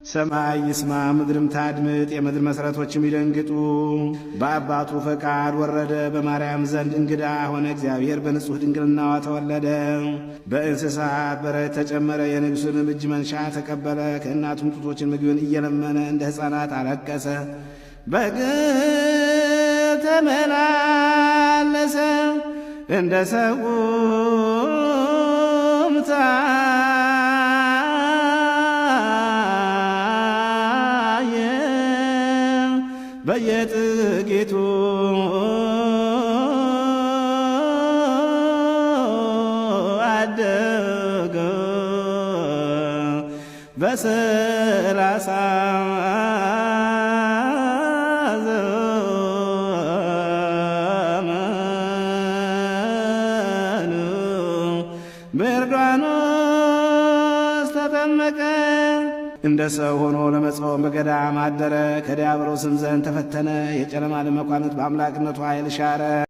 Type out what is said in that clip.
ሰማይ ይስማ ምድርም ታድምጥ የምድር መሠረቶችም ይደንግጡ። በአባቱ ፈቃድ ወረደ በማርያም ዘንድ እንግዳ ሆነ። እግዚአብሔር በንጹሕ ድንግልናዋ ተወለደ። በእንስሳት በረት ተጨመረ። የንጉሥንም እጅ መንሻ ተቀበለ። ከእናቱም ጡቶችን ምግብን እየለመነ እንደ ሕፃናት አለቀሰ። በግል ተመላለሰ እንደ ሰውም በየጥቂቱ አደገ በ30 ዘመኑ በዮርዳኖስ ተጠመቀ። እንደ ሰው ሆኖ ለመጾም በገዳም አደረ። ከዲያብሎስም ዘንድ ተፈተነ። የጨለማ መኳንንት በአምላክነቱ ኃይል ሻረ።